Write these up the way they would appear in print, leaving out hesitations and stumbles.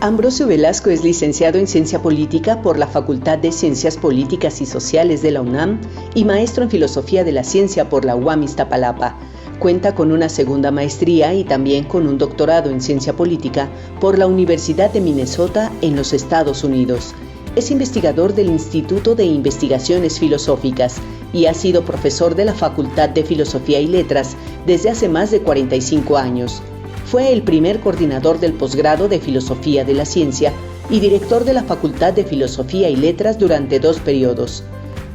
Ambrosio Velasco es licenciado en Ciencia Política por la Facultad de Ciencias Políticas y Sociales de la UNAM y maestro en Filosofía de la Ciencia por la UAM Iztapalapa. Cuenta con una segunda maestría y también con un doctorado en Ciencia Política por la Universidad de Minnesota en los Estados Unidos. Es investigador del Instituto de Investigaciones Filosóficas y ha sido profesor de la Facultad de Filosofía y Letras desde hace más de 45 años. Fue el primer coordinador del posgrado de Filosofía de la Ciencia y director de la Facultad de Filosofía y Letras durante 2 periodos.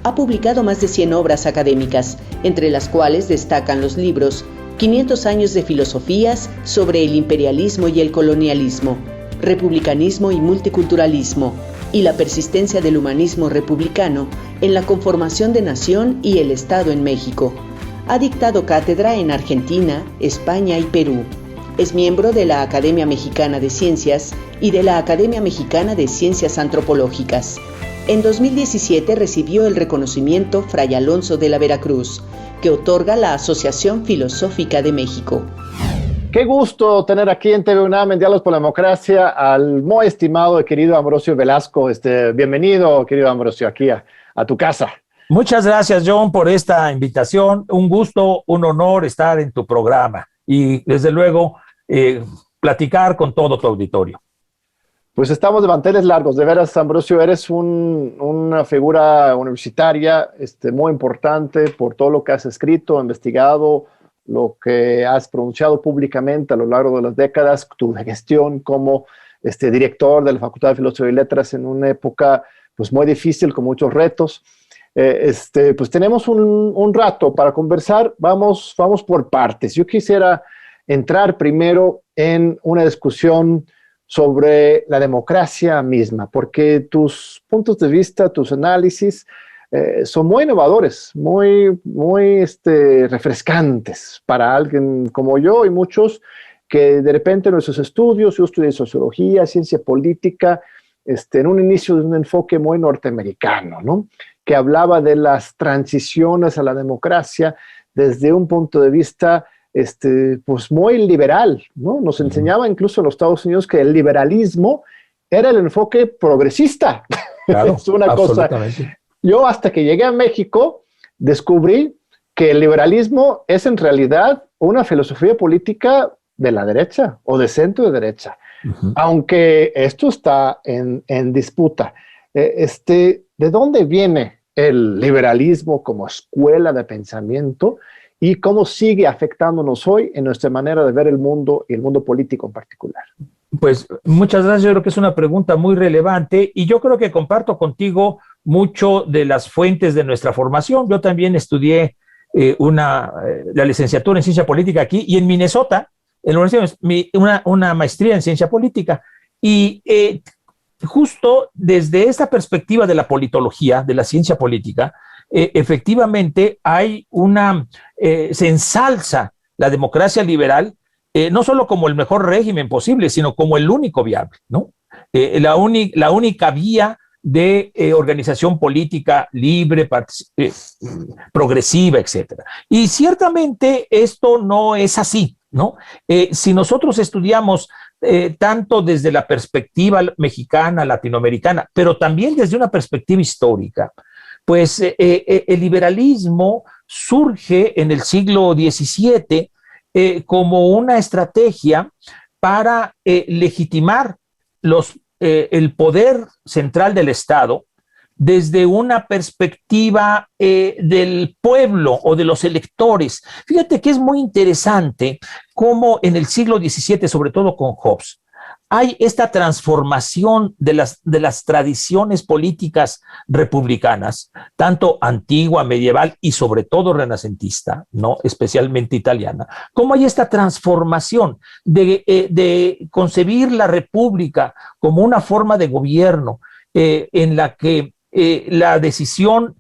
Ha publicado más de 100 obras académicas, entre las cuales destacan los libros 500 años de filosofías sobre el imperialismo y el colonialismo, republicanismo y multiculturalismo, y la persistencia del humanismo republicano en la conformación de nación y el Estado en México. Ha dictado cátedra en Argentina, España y Perú. Es miembro de la Academia Mexicana de Ciencias y de la Academia Mexicana de Ciencias Antropológicas. En 2017 recibió el reconocimiento Fray Alonso de la Veracruz, que otorga la Asociación Filosófica de México. Qué gusto tener aquí en TV UNAM, en Diálogos por la Democracia, al muy estimado y querido Ambrosio Velasco. Bienvenido, querido Ambrosio, aquí a tu casa. Muchas gracias, John, por esta invitación. Un gusto, un honor estar en tu programa y, desde luego, platicar con todo tu auditorio. Pues estamos de manteles largos. De veras, Ambrosio, eres una figura universitaria muy importante por todo lo que has escrito, investigado, lo que has pronunciado públicamente a lo largo de las décadas, tu gestión como director de la Facultad de Filosofía y Letras en una época pues, muy difícil, con muchos retos. Pues tenemos un rato para conversar. Vamos por partes. Yo quisiera entrar primero en una discusión sobre la democracia misma, porque tus puntos de vista, tus análisis son muy innovadores, muy refrescantes para alguien como yo y muchos que de repente en nuestros estudios, yo estudié sociología, ciencia política, en un inicio de un enfoque muy norteamericano, ¿no? Que hablaba de las transiciones a la democracia desde un punto de vista pues muy liberal, ¿no? Nos enseñaba incluso en los Estados Unidos que el liberalismo era el enfoque progresista. Claro, es una cosa. Yo hasta que llegué a México descubrí que el liberalismo es en realidad una filosofía política de la derecha o de centro de derecha, aunque esto está en disputa. ¿De dónde viene el liberalismo como escuela de pensamiento y cómo sigue afectándonos hoy en nuestra manera de ver el mundo y el mundo político en particular? Pues muchas gracias. Yo creo que es una pregunta muy relevante y yo creo que comparto contigo mucho de las fuentes de nuestra formación. Yo también estudié la licenciatura en Ciencia Política aquí y en Minnesota, en la universidad, una maestría en Ciencia Política. Y justo desde esta perspectiva de la politología, de la ciencia política, efectivamente se ensalza la democracia liberal, no solo como el mejor régimen posible, sino como el único viable, ¿no? La única vía de organización política libre, progresiva, etcétera. Y ciertamente esto no es así, ¿no? Si nosotros estudiamos tanto desde la perspectiva mexicana, latinoamericana, pero también desde una perspectiva histórica, pues el liberalismo surge en el siglo XVII como una estrategia para legitimar el poder central del Estado desde una perspectiva del pueblo o de los electores. Fíjate que es muy interesante cómo en el siglo XVII, sobre todo con Hobbes, hay esta transformación de las tradiciones políticas republicanas, tanto antigua, medieval y sobre todo renacentista, ¿no? Especialmente italiana. Cómo hay esta transformación de concebir la república como una forma de gobierno en la que la decisión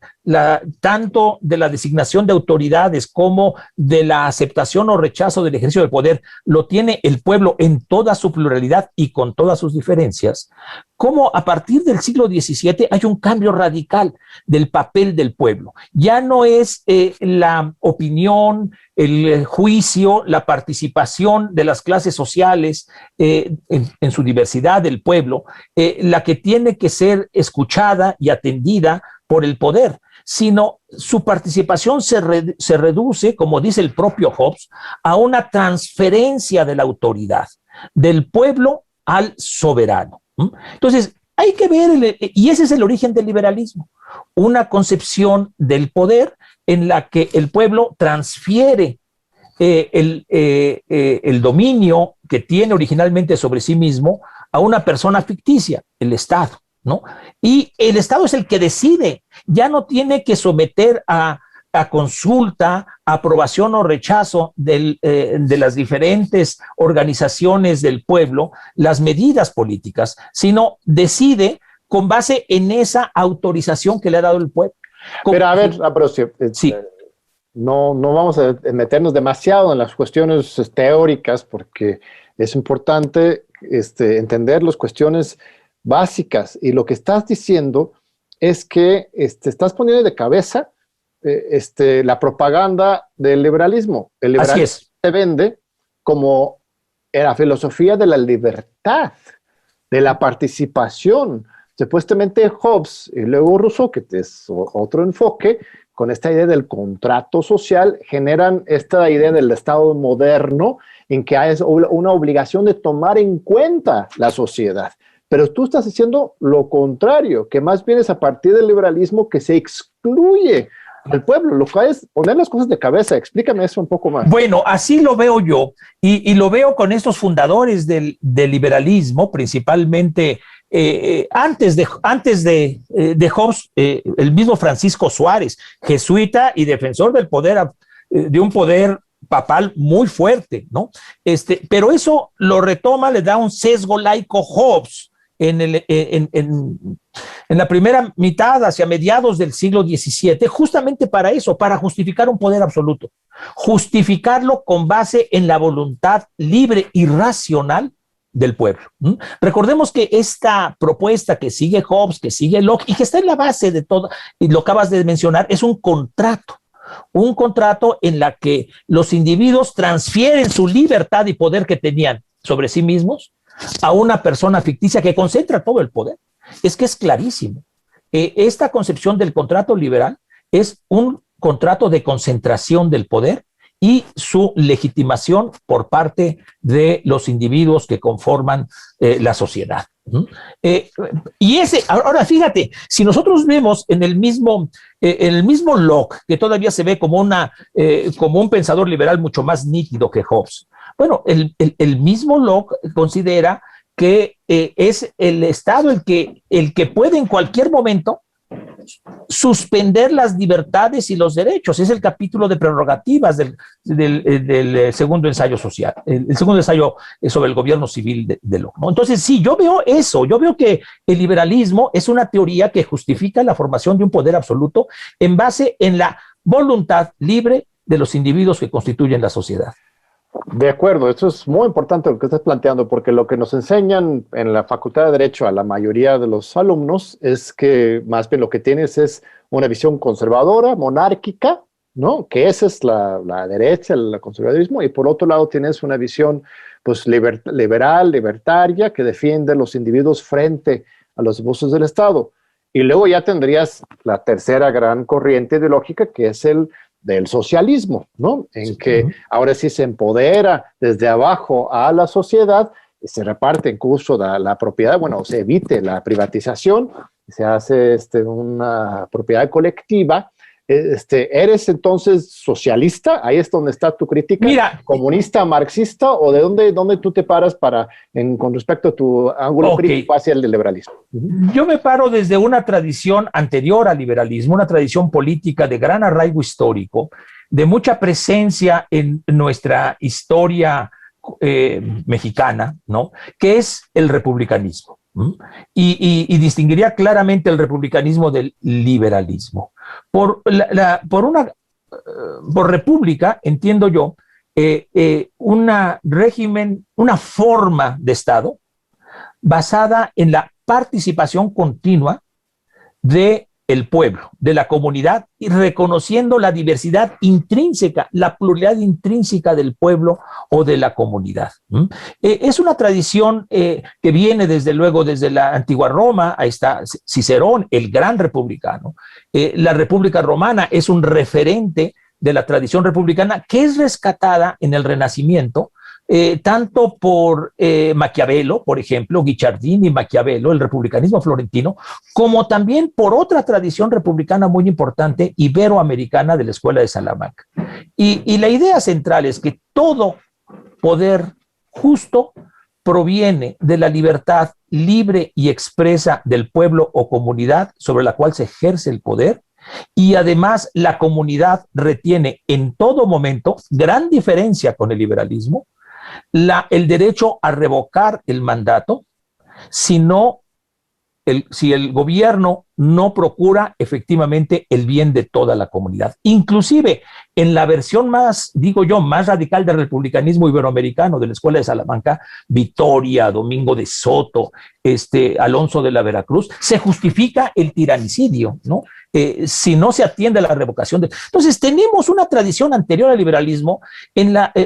tanto de la designación de autoridades como de la aceptación o rechazo del ejercicio del poder, lo tiene el pueblo en toda su pluralidad y con todas sus diferencias, cómo a partir del siglo XVII hay un cambio radical del papel del pueblo. Ya no es la opinión, el juicio, la participación de las clases sociales en su diversidad del pueblo, la que tiene que ser escuchada y atendida por el poder, sino su participación se reduce, como dice el propio Hobbes, a una transferencia de la autoridad del pueblo al soberano. Entonces, hay que ver, y ese es el origen del liberalismo, una concepción del poder en la que el pueblo transfiere el dominio que tiene originalmente sobre sí mismo a una persona ficticia, el Estado, ¿no? Y el Estado es el que decide, ya no tiene que someter a consulta, aprobación o rechazo de las diferentes organizaciones del pueblo las medidas políticas, sino decide con base en esa autorización que le ha dado el pueblo. Pero a ver, Ambrosio, sí. No vamos a meternos demasiado en las cuestiones teóricas porque es importante entender las cuestiones básicas, y lo que estás diciendo es que estás poniendo de cabeza la propaganda del liberalismo. El liberalismo se vende como la filosofía de la libertad, de la participación. Supuestamente Hobbes y luego Rousseau, que es otro enfoque, con esta idea del contrato social, generan esta idea del Estado moderno en que hay una obligación de tomar en cuenta la sociedad. Pero tú estás diciendo lo contrario, que más bien es a partir del liberalismo que se excluye al pueblo, lo cual es poner las cosas de cabeza. Explícame eso un poco más. Bueno, así lo veo yo, y lo veo con estos fundadores del liberalismo, principalmente antes de Hobbes, el mismo Francisco Suárez, jesuita y defensor del poder, de un poder papal muy fuerte, ¿no? Pero eso lo retoma, le da un sesgo laico Hobbes en la primera mitad, hacia mediados del siglo XVII, justamente para eso, para justificar un poder absoluto, justificarlo con base en la voluntad libre y racional del pueblo. Recordemos que esta propuesta que sigue Hobbes, que sigue Locke y que está en la base de todo, y lo acabas de mencionar, es un contrato en la que los individuos transfieren su libertad y poder que tenían sobre sí mismos a una persona ficticia que concentra todo el poder. Es que es clarísimo. Esta concepción del contrato liberal es un contrato de concentración del poder y su legitimación por parte de los individuos que conforman la sociedad. Y ahora fíjate, si nosotros vemos en el mismo Locke, que todavía se ve como un pensador liberal mucho más nítido que Hobbes, bueno, el mismo Locke considera que es el Estado el que puede en cualquier momento suspender las libertades y los derechos. Es el capítulo de prerrogativas del segundo ensayo social, el segundo ensayo sobre el gobierno civil de Locke, ¿no? Entonces, sí, yo veo eso, yo veo que el liberalismo es una teoría que justifica la formación de un poder absoluto en base en la voluntad libre de los individuos que constituyen la sociedad. De acuerdo, esto es muy importante lo que estás planteando, porque lo que nos enseñan en la Facultad de Derecho a la mayoría de los alumnos es que más bien lo que tienes es una visión conservadora, monárquica, ¿no? Que esa es la derecha, el conservadurismo, y por otro lado tienes una visión pues liberal, libertaria, que defiende a los individuos frente a los abusos del Estado. Y luego ya tendrías la tercera gran corriente ideológica, que es el del socialismo, ¿no? En que ahora sí se empodera desde abajo a la sociedad, se reparte incluso la propiedad, bueno, se evite la privatización, se hace una propiedad colectiva. ¿Eres entonces socialista? Ahí es donde está tu crítica. Mira, ¿comunista, marxista, o de dónde tú te paras con respecto a tu ángulo crítico hacia el liberalismo? Yo me paro desde una tradición anterior al liberalismo, una tradición política de gran arraigo histórico, de mucha presencia en nuestra historia mexicana, ¿no? Que es el republicanismo. Y distinguiría claramente el republicanismo del liberalismo. Por república, entiendo yo, una régimen, una forma de Estado basada en la participación continua de el pueblo, de la comunidad, y reconociendo la diversidad intrínseca, la pluralidad intrínseca del pueblo o de la comunidad. Es una tradición que viene desde luego desde la antigua Roma. Ahí está Cicerón, el gran republicano. La República Romana es un referente de la tradición republicana que es rescatada en el Renacimiento, tanto por Maquiavelo, por ejemplo, Guicciardini y Maquiavelo, el republicanismo florentino, como también por otra tradición republicana muy importante, iberoamericana, de la Escuela de Salamanca. Y la idea central es que todo poder justo proviene de la libertad libre y expresa del pueblo o comunidad sobre la cual se ejerce el poder, y además la comunidad retiene en todo momento, gran diferencia con el liberalismo, el derecho a revocar el mandato si el gobierno no procura efectivamente el bien de toda la comunidad. Inclusive en la versión más, digo yo, más radical del republicanismo iberoamericano de la Escuela de Salamanca, Vitoria, Domingo de Soto, Alonso de la Veracruz, se justifica el tiranicidio, ¿no? Si no se atiende a la revocación de... Entonces tenemos una tradición anterior al liberalismo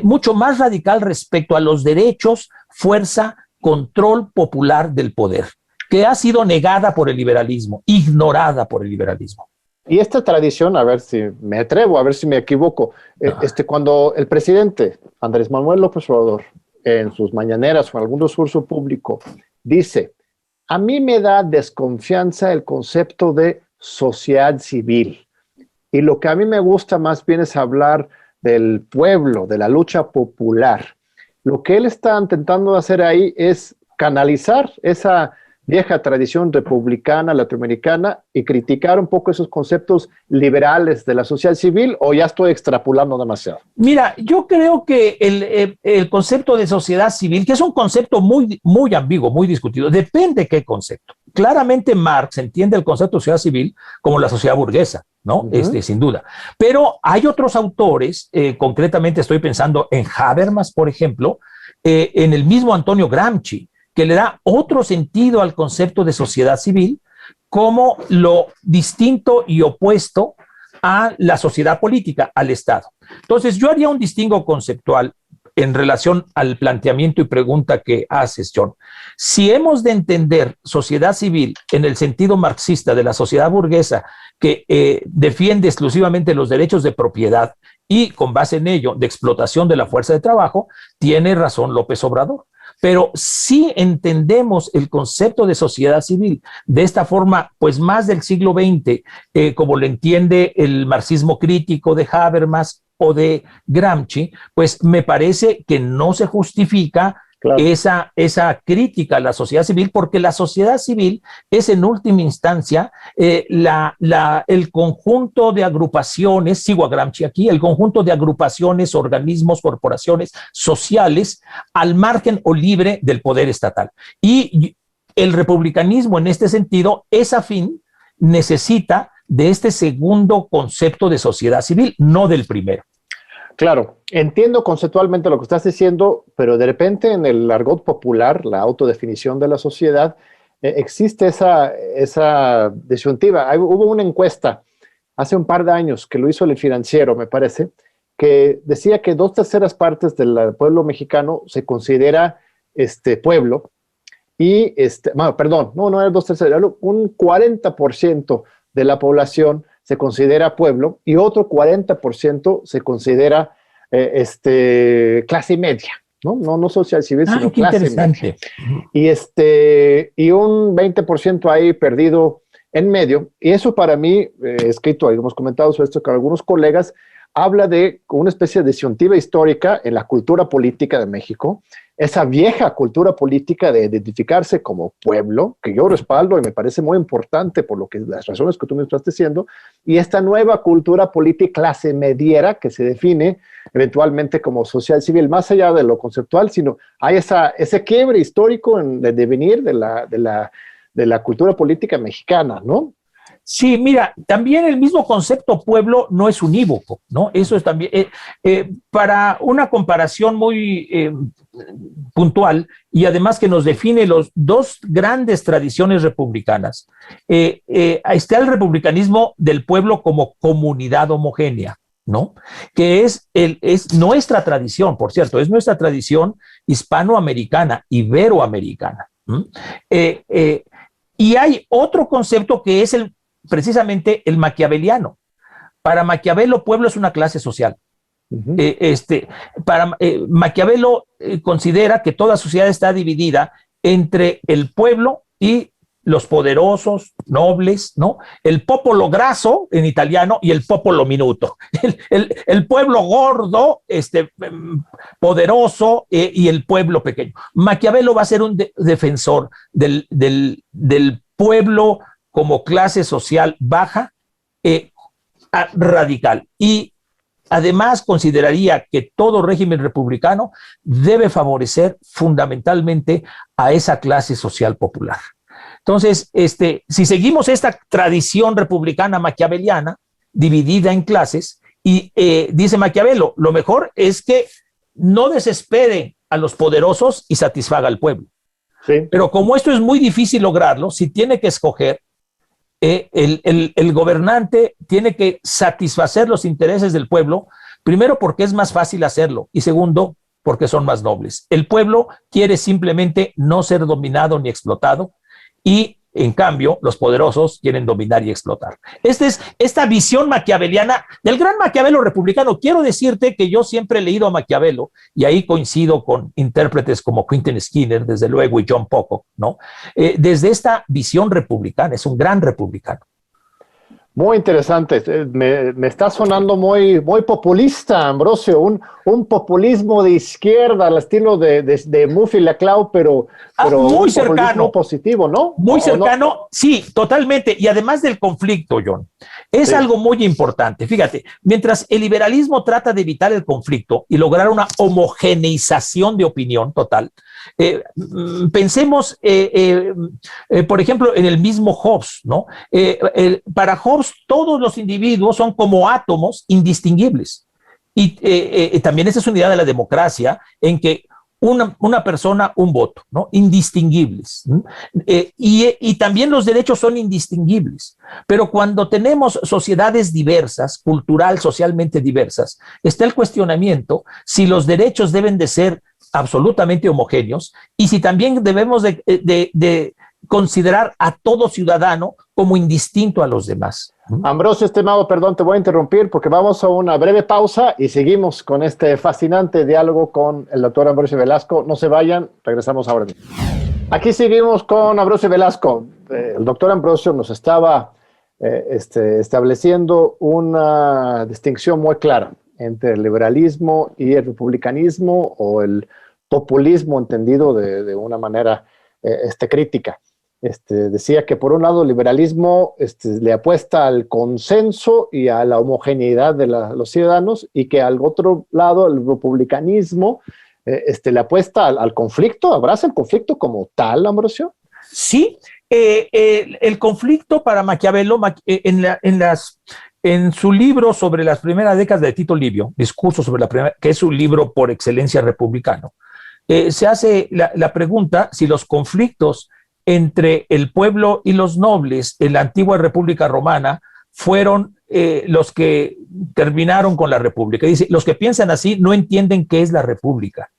mucho más radical respecto a los derechos, fuerza, control popular del poder, que ha sido negada por el liberalismo, ignorada por el liberalismo. Y esta tradición, a ver si me atrevo, a ver si me equivoco, cuando el presidente Andrés Manuel López Obrador, en sus mañaneras o en algún discurso público, dice: a mí me da desconfianza el concepto de sociedad civil. Y lo que a mí me gusta más bien es hablar del pueblo, de la lucha popular. Lo que él está intentando hacer ahí es canalizar esa vieja tradición republicana, latinoamericana, y criticar un poco esos conceptos liberales de la sociedad civil, ¿o ya estoy extrapolando demasiado? Mira, yo creo que el concepto de sociedad civil, que es un concepto muy, muy ambiguo, muy discutido, depende de qué concepto. Claramente Marx entiende el concepto de sociedad civil como la sociedad burguesa, ¿no? Sin duda. Pero hay otros autores, concretamente estoy pensando en Habermas, por ejemplo, en el mismo Antonio Gramsci, que le da otro sentido al concepto de sociedad civil como lo distinto y opuesto a la sociedad política, al Estado. Entonces, yo haría un distingo conceptual en relación al planteamiento y pregunta que haces, John. Si hemos de entender sociedad civil en el sentido marxista de la sociedad burguesa, que defiende exclusivamente los derechos de propiedad y con base en ello de explotación de la fuerza de trabajo, tiene razón López Obrador. Pero si entendemos el concepto de sociedad civil de esta forma, pues más del siglo XX, como lo entiende el marxismo crítico de Habermas o de Gramsci, pues me parece que no se justifica claro. esa crítica a la sociedad civil, porque la sociedad civil es en última instancia el conjunto de agrupaciones, sigo a Gramsci aquí, el conjunto de agrupaciones, organismos, corporaciones sociales al margen o libre del poder estatal. Y el republicanismo en este sentido es afín, necesita de este segundo concepto de sociedad civil, no del primero. Claro, entiendo conceptualmente lo que estás diciendo, pero de repente en el argot popular, la autodefinición de la sociedad, existe esa disyuntiva. Hubo una encuesta hace un par de años que lo hizo El Financiero, me parece, que decía que 2/3 partes del pueblo mexicano se considera pueblo y, perdón, no era 2/3, un 40% de la población se considera pueblo y otro 40% se considera clase media, no social civil, sino clase media. Y un 20% ahí perdido en medio. Y eso para mí, escrito, hemos comentado sobre esto con algunos colegas, habla de una especie de disyuntiva histórica en la cultura política de México, esa vieja cultura política de identificarse como pueblo, que yo respaldo y me parece muy importante por las razones que tú me estás diciendo, y esta nueva cultura política clase mediera que se define eventualmente como social civil, más allá de lo conceptual, sino hay ese quiebre histórico en el devenir de la cultura política mexicana, ¿no? Sí, mira, también el mismo concepto pueblo no es unívoco, ¿no? Eso es también, para una comparación muy puntual y además que nos define los dos grandes tradiciones republicanas, está el republicanismo del pueblo como comunidad homogénea, ¿no? Que es nuestra tradición, por cierto, es nuestra tradición hispanoamericana, iberoamericana. Y hay otro concepto que es precisamente el maquiaveliano. Para Maquiavelo, pueblo es una clase social. Maquiavelo considera que toda sociedad está dividida entre el pueblo y los poderosos, nobles, ¿no? El popolo grasso en italiano y el popolo minuto. El pueblo gordo, poderoso y el pueblo pequeño. Maquiavelo va a ser un defensor del pueblo como clase social baja, radical. Y además consideraría que todo régimen republicano debe favorecer fundamentalmente a esa clase social popular. Entonces, si seguimos esta tradición republicana maquiaveliana, dividida en clases, y dice Maquiavelo, lo mejor es que no desespere a los poderosos y satisfaga al pueblo. Sí. Pero como esto es muy difícil lograrlo, si tiene que escoger, el gobernante tiene que satisfacer los intereses del pueblo, primero porque es más fácil hacerlo y segundo porque son más nobles. El pueblo quiere simplemente no ser dominado ni explotado y en cambio los poderosos quieren dominar y explotar. Esta visión maquiaveliana del gran Maquiavelo republicano. Quiero decirte que yo siempre he leído a Maquiavelo y ahí coincido con intérpretes como Quentin Skinner, desde luego, y John Pocock, ¿no? Desde esta visión republicana, es un gran republicano. Muy interesante, me está sonando muy populista, Ambrosio, un populismo de izquierda al estilo de Murphy Laclau, pero muy cercano, positivo, ¿no? Muy cercano, no? Sí, totalmente, y además del conflicto, John, es algo muy importante. Fíjate, mientras el liberalismo trata de evitar el conflicto y lograr una homogeneización de opinión total, pensemos, por ejemplo, en el mismo Hobbes, ¿no? Para Hobbes, todos los individuos son como átomos indistinguibles. Y también esa es una idea de la democracia, en que una persona, un voto, ¿no? Indistinguibles. Y también los derechos son indistinguibles. Pero cuando tenemos sociedades diversas, cultural, socialmente diversas, está el cuestionamiento si los derechos deben de ser absolutamente homogéneos y si también debemos de considerar a todo ciudadano como indistinto a los demás. Ambrosio, estimado, perdón, te voy a interrumpir porque vamos a una breve pausa y seguimos con este fascinante diálogo con el doctor Ambrosio Velasco. No se vayan, regresamos ahora mismo. Aquí seguimos con Ambrosio Velasco. El doctor Ambrosio nos estaba estableciendo una distinción muy clara entre el liberalismo y el republicanismo o el populismo entendido de una manera crítica. Decía que por un lado el liberalismo le apuesta al consenso y a la homogeneidad de los ciudadanos y que al otro lado el republicanismo le apuesta al conflicto, abraza el conflicto como tal, Ambrosio. Sí, el conflicto para Maquiavelo en su libro sobre las primeras décadas de Tito Livio, Discurso sobre la primera, que es un libro por excelencia republicano, se hace la pregunta si los conflictos entre el pueblo y los nobles en la antigua República Romana fueron los que terminaron con la República. Dice, los que piensan así no entienden qué es la República.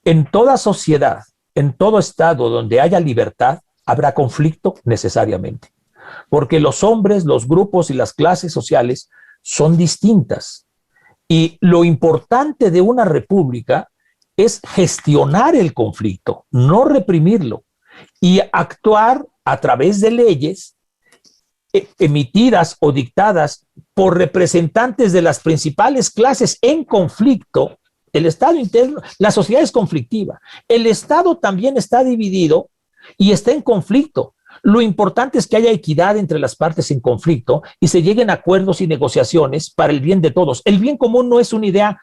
En toda sociedad, en todo estado donde haya libertad, habrá conflicto necesariamente, porque los hombres, los grupos y las clases sociales son distintas. Y lo importante de una república es gestionar el conflicto, no reprimirlo, y actuar a través de leyes emitidas o dictadas por representantes de las principales clases en conflicto. El Estado interno, la sociedad es conflictiva. El Estado también está dividido y está en conflicto. Lo importante es que haya equidad entre las partes en conflicto y se lleguen a acuerdos y negociaciones para el bien de todos. El bien común no es una idea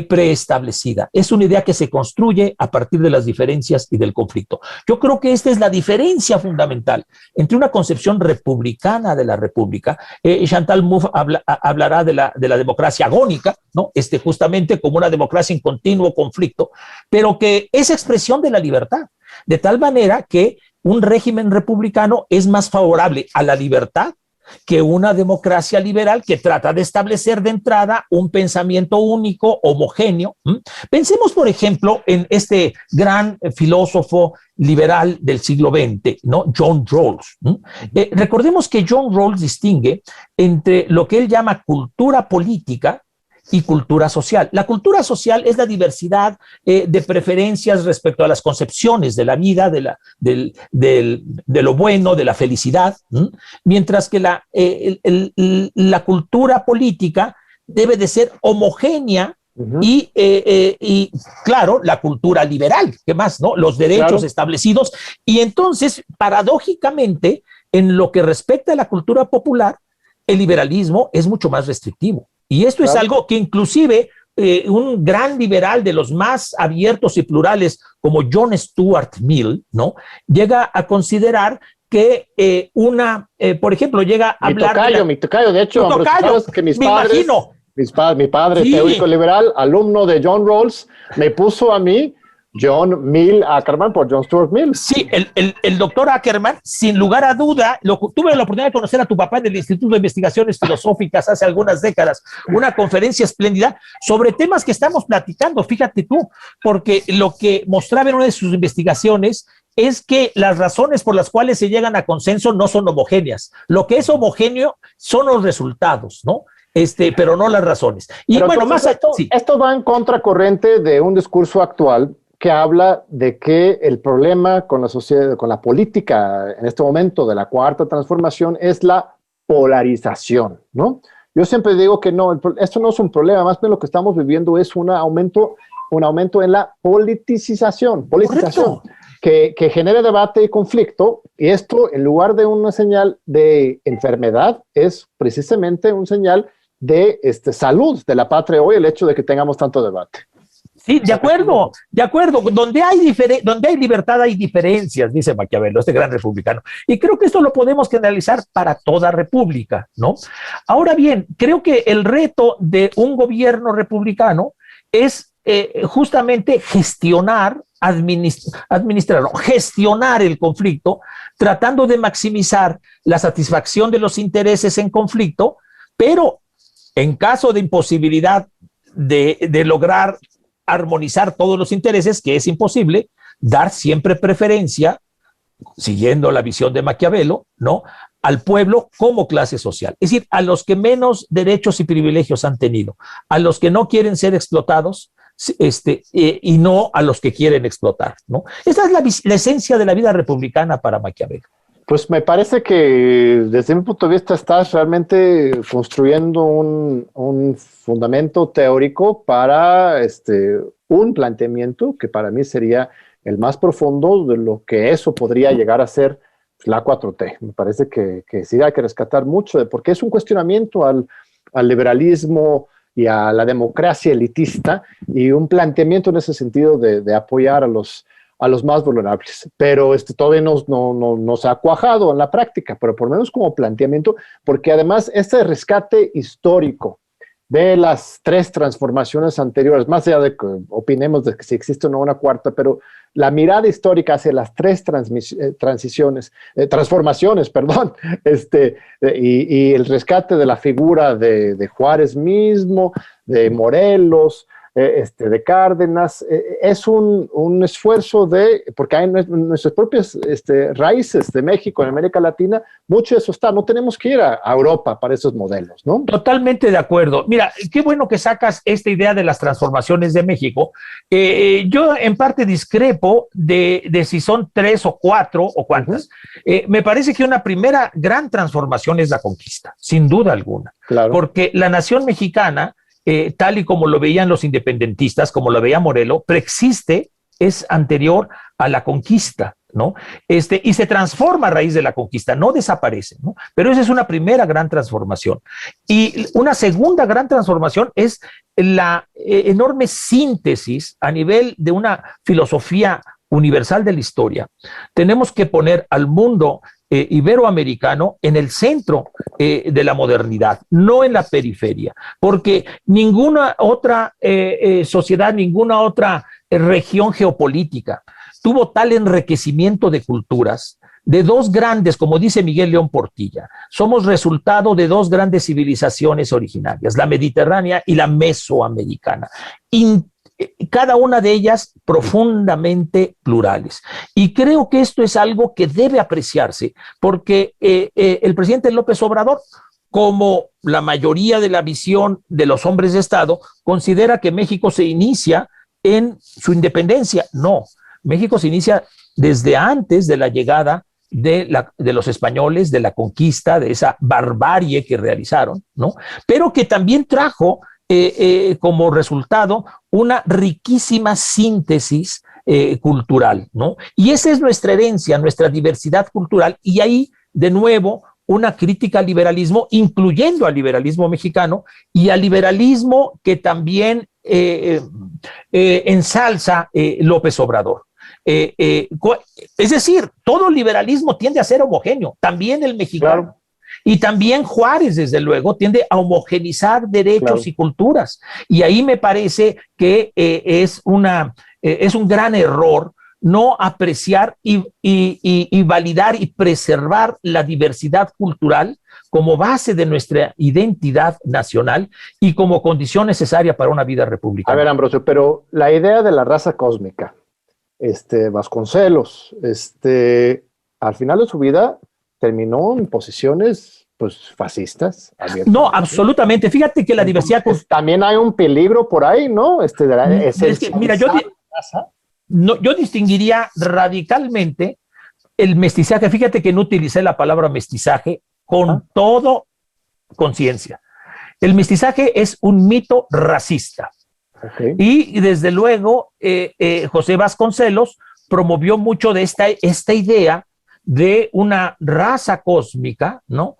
preestablecida, es una idea que se construye a partir de las diferencias y del conflicto. Yo creo que esta es la diferencia fundamental entre una concepción republicana de la república. Chantal Mouffe hablará de la democracia agónica, ¿no? Justamente como una democracia en continuo conflicto, pero que es expresión de la libertad, de tal manera que un régimen republicano es más favorable a la libertad que una democracia liberal que trata de establecer de entrada un pensamiento único, homogéneo. Pensemos, por ejemplo, en este gran filósofo liberal del siglo XX, ¿no? John Rawls. Recordemos que John Rawls distingue entre lo que él llama cultura política y cultura social. La cultura social es la diversidad de preferencias respecto a las concepciones de la vida, de lo bueno, de la felicidad, mientras que la cultura política debe de ser homogénea. Y claro, la cultura liberal, ¿qué más? ¿No? Los derechos establecidos. Y entonces, paradójicamente, en lo que respecta a la cultura popular, el liberalismo es mucho más restrictivo. Y esto es algo que inclusive un gran liberal de los más abiertos y plurales como John Stuart Mill, ¿no? Llega a considerar que por ejemplo, llega a hablar... Mi tocayo, de hecho, sabes que mis padres, mi padre, sí, teórico liberal, alumno de John Rawls, me puso a mí John Mill Ackerman por John Stuart Mill. Sí, el doctor Ackerman, sin lugar a duda, tuve la oportunidad de conocer a tu papá en el Instituto de Investigaciones Filosóficas hace algunas décadas, una conferencia espléndida sobre temas que estamos platicando, fíjate tú, porque lo que mostraba en una de sus investigaciones es que las razones por las cuales se llegan a consenso no son homogéneas. Lo que es homogéneo son los resultados, ¿no? Pero no las razones. Y pero bueno, entonces, esto va en contracorriente de un discurso actual que habla de que el problema con la sociedad, con la política en este momento de la cuarta transformación es la polarización, ¿no? Yo siempre digo que no, esto no es un problema, más bien lo que estamos viviendo es un aumento en la politización que genera debate y conflicto, y esto, en lugar de una señal de enfermedad, es precisamente una señal de salud de la patria hoy, el hecho de que tengamos tanto debate. Sí, de acuerdo. Donde hay libertad hay diferencias, dice Maquiavelo, este gran republicano. Y creo que esto lo podemos generalizar para toda república, ¿no? Ahora bien, creo que el reto de un gobierno republicano es justamente gestionar el conflicto, tratando de maximizar la satisfacción de los intereses en conflicto, pero en caso de imposibilidad de lograr armonizar todos los intereses, que es imposible, dar siempre preferencia, siguiendo la visión de Maquiavelo, ¿no?, al pueblo como clase social. Es decir, a los que menos derechos y privilegios han tenido, a los que no quieren ser explotados, y no a los que quieren explotar, ¿no? Esa es la esencia de la vida republicana para Maquiavelo. Pues me parece que desde mi punto de vista estás realmente construyendo un fundamento teórico para un planteamiento que para mí sería el más profundo de lo que eso podría llegar a ser la 4T. Me parece que sí hay que rescatar mucho, porque es un cuestionamiento al liberalismo y a la democracia elitista y un planteamiento en ese sentido de apoyar a los más vulnerables, pero todavía no se ha cuajado en la práctica, pero por lo menos como planteamiento, porque además este rescate histórico de las tres transformaciones anteriores, más allá de que opinemos de que si existe o no una cuarta, pero la mirada histórica hacia las tres transformaciones, y el rescate de la figura de Juárez mismo, de Morelos, de Cárdenas, es un esfuerzo porque hay nuestras propias raíces de México, en América Latina, mucho de eso está, no tenemos que ir a Europa para esos modelos, ¿no? Totalmente de acuerdo. Mira, qué bueno que sacas esta idea de las transformaciones de México. Yo en parte discrepo de si son 3 o 4 o cuántas. Me parece que una primera gran transformación es la conquista, sin duda alguna. Claro. Porque la nación mexicana, tal y como lo veían los independentistas, como lo veía Morelos, preexiste, es anterior a la conquista ¿no? Y se transforma a raíz de la conquista, no desaparece, ¿no? Pero esa es una primera gran transformación. Y una segunda gran transformación es la enorme síntesis a nivel de una filosofía universal de la historia. Tenemos que poner al mundo iberoamericano en el centro de la modernidad, no en la periferia, porque ninguna otra sociedad, ninguna otra región geopolítica tuvo tal enriquecimiento de culturas, de dos grandes, como dice Miguel León Portilla, somos resultado de dos grandes civilizaciones originarias, la mediterránea y la mesoamericana, cada una de ellas profundamente plurales. Y creo que esto es algo que debe apreciarse, porque el presidente López Obrador, como la mayoría de la visión de los hombres de Estado, considera que México se inicia en su independencia. No, México se inicia desde antes de la llegada de los españoles, de la conquista, de esa barbarie que realizaron, ¿no? Pero que también trajo como resultado una riquísima síntesis cultural, ¿no? Y esa es nuestra herencia, nuestra diversidad cultural, y ahí, de nuevo, una crítica al liberalismo, incluyendo al liberalismo mexicano y al liberalismo que también ensalza López Obrador. Es decir, todo liberalismo tiende a ser homogéneo, también el mexicano. Claro. Y también Juárez, desde luego, tiende a homogenizar derechos, claro, y culturas. Y ahí me parece que es un gran error no apreciar y validar y preservar la diversidad cultural como base de nuestra identidad nacional y como condición necesaria para una vida republicana. A ver, Ambrosio, pero la idea de la raza cósmica, Vasconcelos, al final de su vida terminó en posiciones, pues, fascistas. No, absolutamente. Fíjate que la diversidad... También hay un peligro por ahí, ¿no? Mira, yo distinguiría radicalmente el mestizaje. Fíjate que no utilicé la palabra mestizaje con todo conciencia. El mestizaje es un mito racista. Okay. Y desde luego, José Vasconcelos promovió mucho de esta idea de una raza cósmica, ¿no?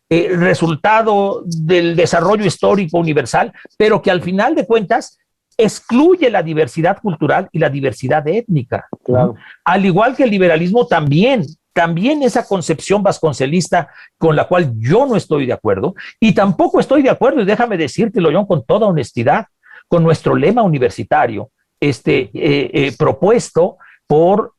Resultado del desarrollo histórico universal, pero que al final de cuentas excluye la diversidad cultural y la diversidad étnica. Claro. ¿No? Al igual que el liberalismo también esa concepción vasconcelista con la cual yo no estoy de acuerdo, y tampoco estoy de acuerdo, y déjame decírtelo, John, con toda honestidad, con nuestro lema universitario, propuesto por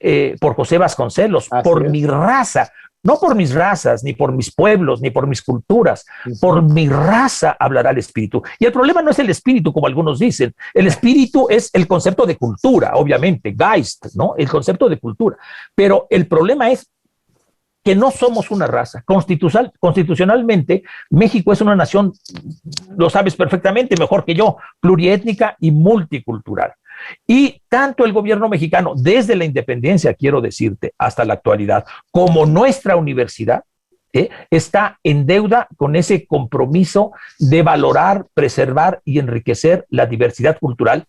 José Vasconcelos, por mi raza, no por mis razas, ni por mis pueblos, ni por mis culturas, por mi raza hablará el espíritu. Y el problema no es el espíritu, como algunos dicen, el espíritu es el concepto de cultura, obviamente, Geist, ¿no? El concepto de cultura. Pero el problema es que no somos una raza. Constitucionalmente, México es una nación, lo sabes perfectamente, mejor que yo, pluriétnica y multicultural. Y tanto el gobierno mexicano, desde la independencia, quiero decirte, hasta la actualidad, como nuestra universidad, está en deuda con ese compromiso de valorar, preservar y enriquecer la diversidad cultural,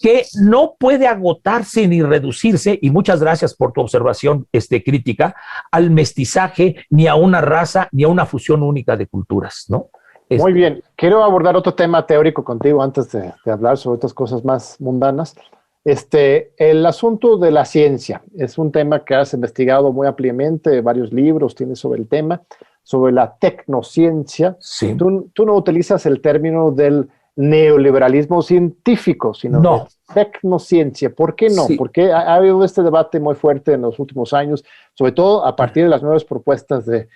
que no puede agotarse ni reducirse, y muchas gracias por tu observación crítica, al mestizaje, ni a una raza, ni a una fusión única de culturas, ¿no? Muy bien, quiero abordar otro tema teórico contigo antes de hablar sobre otras cosas más mundanas. El asunto de la ciencia es un tema que has investigado muy ampliamente, varios libros tienes sobre el tema, sobre la tecnociencia. Sí. Tú no utilizas el término del neoliberalismo científico, sino de tecnociencia. ¿Por qué no? Sí. Porque ha habido este debate muy fuerte en los últimos años, sobre todo a partir de las nuevas propuestas de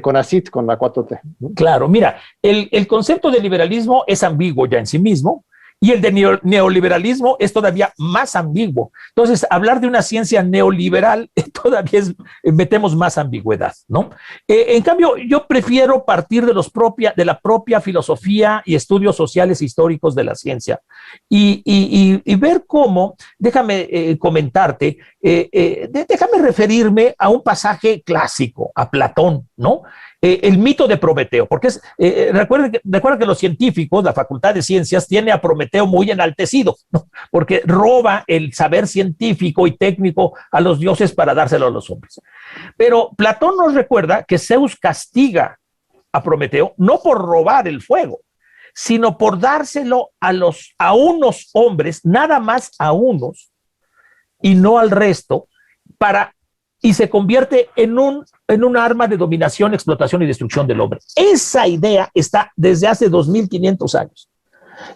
CONACYT con la 4T. ¿No? Claro, mira, el concepto de liberalismo es ambiguo ya en sí mismo, y el de neoliberalismo es todavía más ambiguo. Entonces, hablar de una ciencia neoliberal todavía metemos más ambigüedad, ¿no? En cambio, yo prefiero partir de la propia filosofía y estudios sociales e históricos de la ciencia y ver cómo, déjame comentarte, déjame referirme a un pasaje clásico, a Platón, ¿no? El mito de Prometeo, porque recuerda que los científicos, la Facultad de Ciencias, tiene a Prometeo Prometeo muy enaltecido, ¿no? Porque roba el saber científico y técnico a los dioses para dárselo a los hombres. Pero Platón nos recuerda que Zeus castiga a Prometeo no por robar el fuego, sino por dárselo a unos hombres, nada más a unos, y no al resto, y se convierte en un arma de dominación, explotación y destrucción del hombre. Esa idea está desde hace 2500 años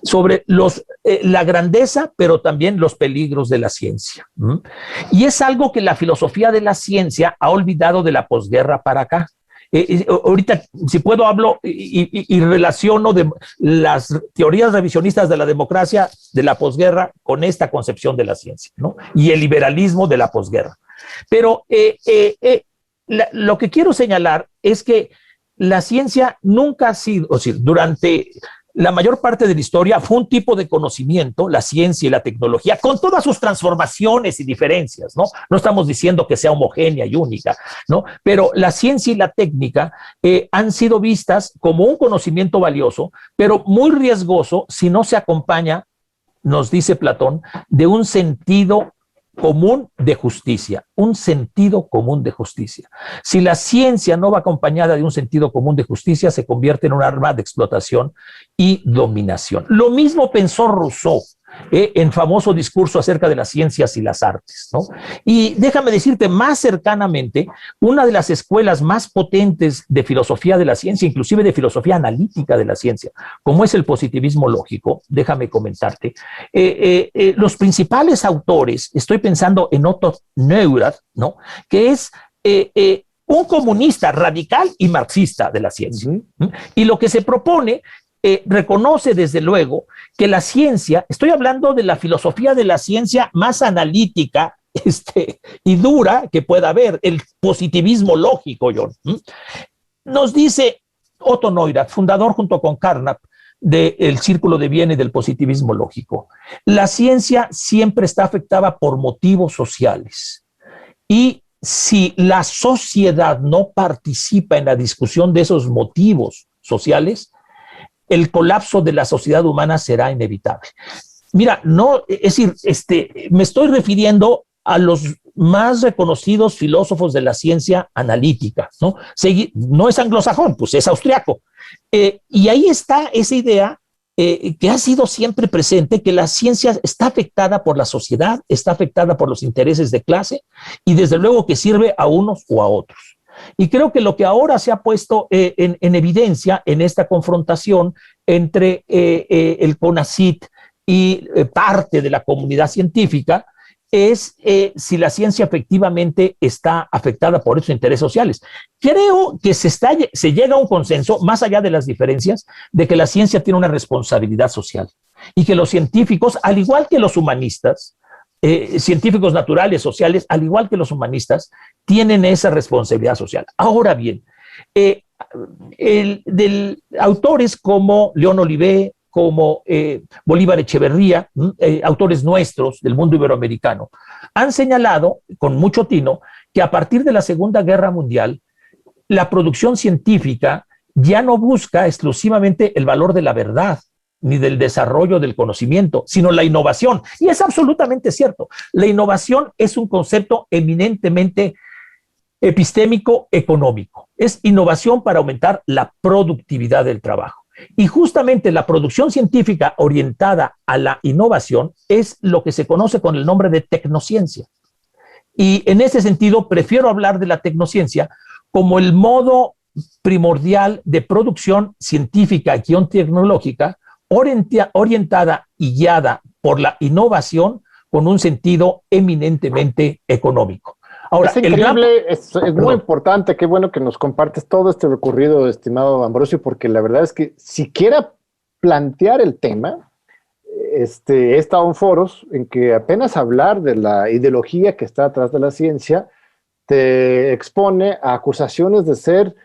sobre la grandeza, pero también los peligros de la ciencia. Y es algo que la filosofía de la ciencia ha olvidado de la posguerra para acá. Ahorita, si puedo, hablo y relaciono de las teorías revisionistas de la democracia de la posguerra con esta concepción de la ciencia, ¿no? Y el liberalismo de la posguerra. Pero lo que quiero señalar es que la ciencia nunca ha sido, o sea, durante la mayor parte de la historia fue un tipo de conocimiento, la ciencia y la tecnología, con todas sus transformaciones y diferencias, ¿no? No estamos diciendo que sea homogénea y única, ¿no? Pero la ciencia y la técnica han sido vistas como un conocimiento valioso, pero muy riesgoso si no se acompaña, nos dice Platón, de un sentido común de justicia, un sentido común de justicia. Si la ciencia no va acompañada de un sentido común de justicia, se convierte en un arma de explotación y dominación. Lo mismo pensó Rousseau en famoso discurso acerca de las ciencias y las artes, ¿no? Y déjame decirte más cercanamente, una de las escuelas más potentes de filosofía de la ciencia, inclusive de filosofía analítica de la ciencia, como es el positivismo lógico, déjame comentarte, los principales autores, estoy pensando en Otto Neurath, ¿no? Que es un comunista radical y marxista de la ciencia. Y lo que se propone reconoce desde luego que la ciencia, estoy hablando de la filosofía de la ciencia más analítica y dura que pueda haber, el positivismo lógico, John. Nos dice Otto Neurath, fundador junto con Carnap del Círculo de Viena y del positivismo lógico, la ciencia siempre está afectada por motivos sociales y si la sociedad no participa en la discusión de esos motivos sociales, el colapso de la sociedad humana será inevitable. Mira, no, es decir, me estoy refiriendo a los más reconocidos filósofos de la ciencia analítica, ¿no? No es anglosajón, pues es austriaco. Y ahí está esa idea que ha sido siempre presente, que la ciencia está afectada por la sociedad, está afectada por los intereses de clase y desde luego que sirve a unos o a otros. Y creo que lo que ahora se ha puesto en evidencia en esta confrontación entre el CONACYT y parte de la comunidad científica es si la ciencia efectivamente está afectada por esos intereses sociales. Creo que se llega a un consenso, más allá de las diferencias, de que la ciencia tiene una responsabilidad social y que los científicos, al igual que los humanistas, científicos naturales, sociales, al igual que los humanistas, tienen esa responsabilidad social. Ahora bien, autores como León Olivé, como Bolívar Echeverría, autores nuestros del mundo iberoamericano, han señalado con mucho tino que a partir de la Segunda Guerra Mundial, la producción científica ya no busca exclusivamente el valor de la verdad, ni del desarrollo del conocimiento, sino la innovación. Y es absolutamente cierto. La innovación es un concepto eminentemente epistémico económico. Es innovación para aumentar la productividad del trabajo. Y justamente la producción científica orientada a la innovación es lo que se conoce con el nombre de tecnociencia. Y en ese sentido, prefiero hablar de la tecnociencia como el modo primordial de producción científica y tecnológica orientada y guiada por la innovación con un sentido eminentemente económico. Ahora, es increíble, es muy importante, qué bueno que nos compartes todo este recorrido, estimado Ambrosio, porque la verdad es que siquiera plantear el tema, he estado en foros en que apenas hablar de la ideología que está atrás de la ciencia te expone a acusaciones de ser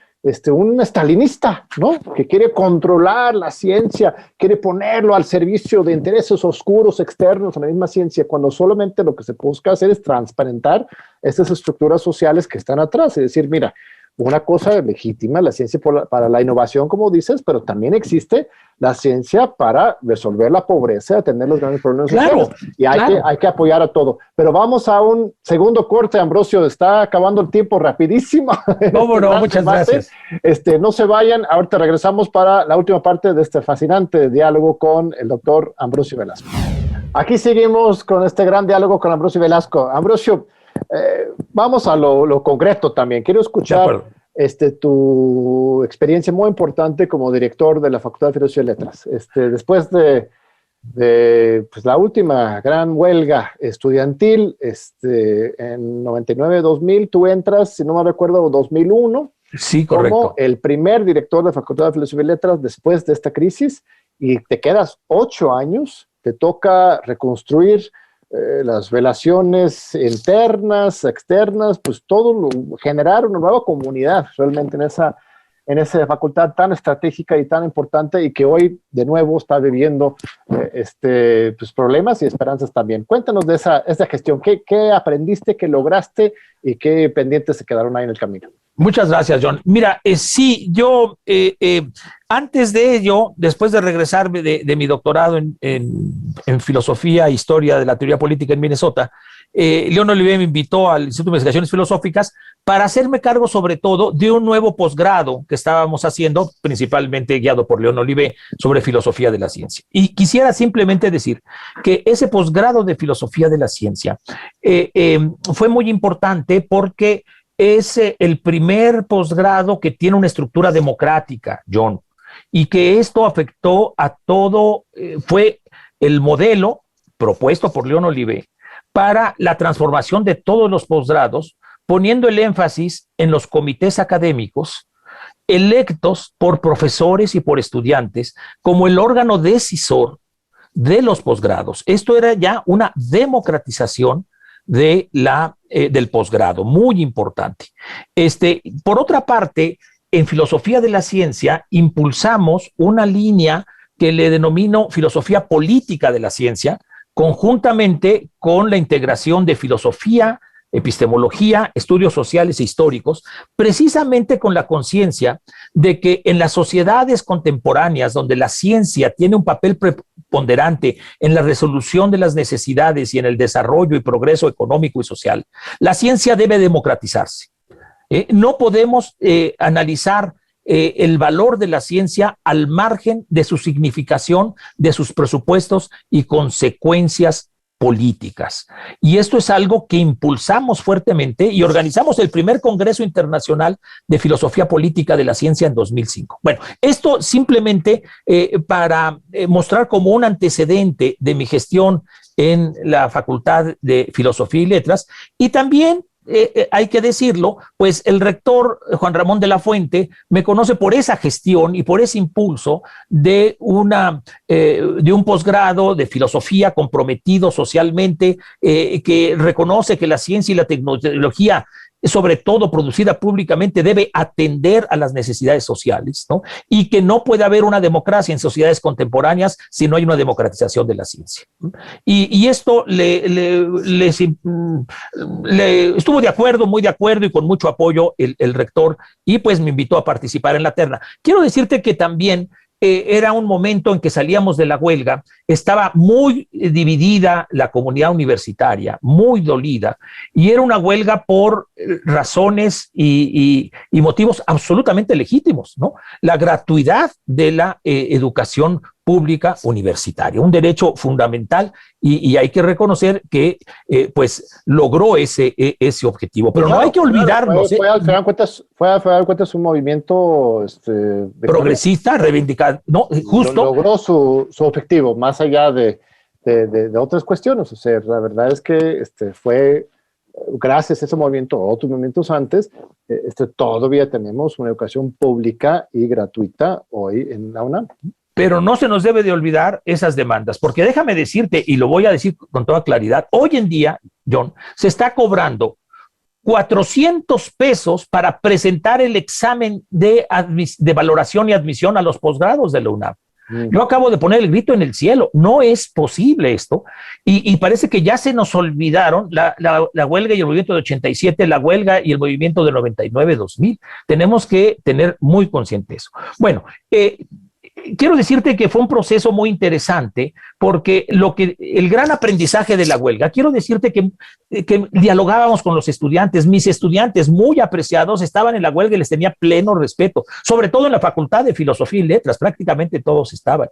un estalinista, ¿no? Que quiere controlar la ciencia, quiere ponerlo al servicio de intereses oscuros externos a la misma ciencia, cuando solamente lo que se busca hacer es transparentar estas estructuras sociales que están atrás. Es decir, mira, una cosa legítima, la ciencia para la innovación, como dices, pero también existe la ciencia para resolver la pobreza, atender los grandes problemas sociales. Y hay que apoyar a todo. Pero vamos a un segundo corte, Ambrosio, está acabando el tiempo rapidísimo. No, muchas gracias. No se vayan, ahorita regresamos para la última parte de este fascinante diálogo con el doctor Ambrosio Velasco. Aquí seguimos con este gran diálogo con Ambrosio Velasco. Ambrosio, vamos a lo concreto también. Quiero escuchar tu experiencia muy importante como director de la Facultad de Filosofía y Letras. Después de pues, la última gran huelga estudiantil, en 99-2000, tú entras, si no me recuerdo, 2001. Sí, correcto. Como el primer director de la Facultad de Filosofía y Letras después de esta crisis, y te quedas 8 años, te toca reconstruir las relaciones internas, externas, pues todo, generar una nueva comunidad realmente en esa facultad tan estratégica y tan importante y que hoy de nuevo está viviendo pues problemas y esperanzas también. Cuéntanos de esa gestión, ¿qué aprendiste, qué lograste y qué pendientes se quedaron ahí en el camino? Muchas gracias, John. Mira, sí, yo antes de ello, después de regresar de mi doctorado en filosofía e historia de la teoría política en Minnesota, León Olivé me invitó al Instituto de Investigaciones Filosóficas para hacerme cargo sobre todo de un nuevo posgrado que estábamos haciendo, principalmente guiado por León Olivé, sobre filosofía de la ciencia. Y quisiera simplemente decir que ese posgrado de filosofía de la ciencia fue muy importante porque es el primer posgrado que tiene una estructura democrática, John, y que esto afectó a todo, fue el modelo propuesto por León Olivé para la transformación de todos los posgrados, poniendo el énfasis en los comités académicos electos por profesores y por estudiantes como el órgano decisor de los posgrados. Esto era ya una democratización del posgrado, muy importante. Por otra parte, en filosofía de la ciencia impulsamos una línea que le denomino filosofía política de la ciencia, conjuntamente con la integración de filosofía, epistemología, estudios sociales e históricos, precisamente con la conciencia de que en las sociedades contemporáneas, donde la ciencia tiene un papel preponderante en la resolución de las necesidades y en el desarrollo y progreso económico y social, la ciencia debe democratizarse. No podemos analizar el valor de la ciencia al margen de su significación, de sus presupuestos y consecuencias políticas. Y esto es algo que impulsamos fuertemente y organizamos el primer Congreso Internacional de Filosofía Política de la Ciencia en 2005. Bueno, esto simplemente para mostrar como un antecedente de mi gestión en la Facultad de Filosofía y Letras, y también hay que decirlo, pues el rector Juan Ramón de la Fuente me conoce por esa gestión y por ese impulso de un posgrado de filosofía comprometido socialmente, que reconoce que la ciencia y la tecnología, sobre todo producida públicamente, debe atender a las necesidades sociales, ¿no? Y que no puede haber una democracia en sociedades contemporáneas si no hay una democratización de la ciencia. Y esto le estuvo de acuerdo, muy de acuerdo, y con mucho apoyo el rector, y pues me invitó a participar en la terna. Quiero decirte que también era un momento en que salíamos de la huelga, estaba muy dividida la comunidad universitaria, muy dolida, y era una huelga por razones y motivos absolutamente legítimos, ¿no? La gratuidad de la educación pública universitaria, un derecho fundamental, y hay que reconocer que pues logró ese objetivo, pero claro, no hay que olvidarnos. Fue al final de cuentas un movimiento progresista, reivindicado, no, justo. Logró su objetivo, más allá de otras cuestiones. O sea, la verdad es que fue gracias a ese movimiento, o otros movimientos antes, todavía tenemos una educación pública y gratuita hoy en la UNAM. Pero no se nos debe de olvidar esas demandas, porque déjame decirte, y lo voy a decir con toda claridad, hoy en día, John, se está cobrando 400 pesos para presentar el examen de valoración y admisión a los posgrados de la UNAM. Yo acabo de poner el grito en el cielo. No es posible esto. Y parece que ya se nos olvidaron la huelga y el movimiento de 87, la huelga y el movimiento de 99-2000. Tenemos que tener muy consciente eso. Bueno, quiero decirte que fue un proceso muy interesante porque el gran aprendizaje de la huelga, quiero decirte que dialogábamos con los estudiantes, mis estudiantes muy apreciados estaban en la huelga y les tenía pleno respeto, sobre todo en la Facultad de Filosofía y Letras, prácticamente todos estaban.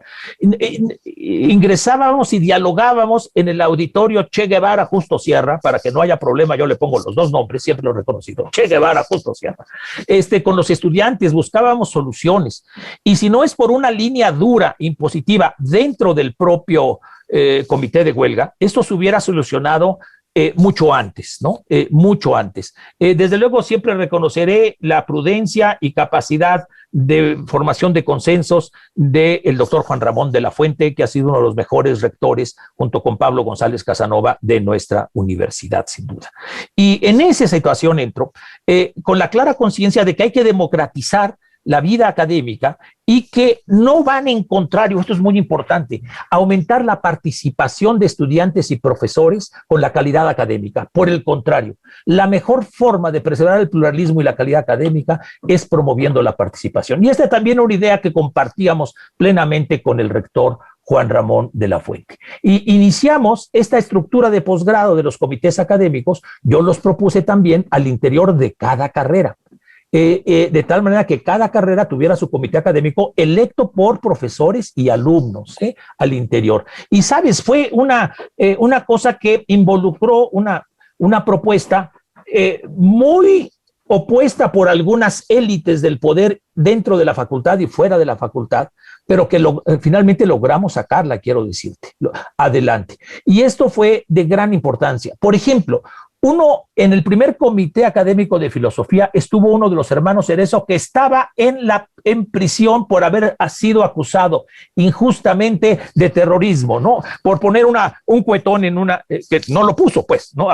Ingresábamos y dialogábamos en el auditorio Che Guevara Justo Sierra, para que no haya problema, yo le pongo los dos nombres, siempre lo he reconocido, Che Guevara Justo Sierra. Con los estudiantes buscábamos soluciones, y si no es por una línea dura, impositiva, dentro del propio comité de huelga, esto se hubiera solucionado mucho antes, ¿no? Mucho antes. Desde luego siempre reconoceré la prudencia y capacidad de formación de consensos del doctor Juan Ramón de la Fuente, que ha sido uno de los mejores rectores, junto con Pablo González Casanova, de nuestra universidad, sin duda. Y en esa situación entro con la clara conciencia de que hay que democratizar la vida académica y que no van en contrario, esto es muy importante, aumentar la participación de estudiantes y profesores con la calidad académica. Por el contrario, la mejor forma de preservar el pluralismo y la calidad académica es promoviendo la participación. Y esta también era una idea que compartíamos plenamente con el rector Juan Ramón de la Fuente. Y iniciamos esta estructura de posgrado de los comités académicos, yo los propuse también al interior de cada carrera. De tal manera que cada carrera tuviera su comité académico electo por profesores y alumnos al interior. Y sabes, fue una cosa que involucró una propuesta muy opuesta por algunas élites del poder dentro de la facultad y fuera de la facultad, pero que finalmente logramos sacarla, quiero decirte, adelante. Y esto fue de gran importancia. Por ejemplo, en el primer comité académico de filosofía estuvo uno de los hermanos Cerezo, que estaba en prisión por haber sido acusado injustamente de terrorismo, ¿no? Por poner un cuetón en que no lo puso, pues, ¿no?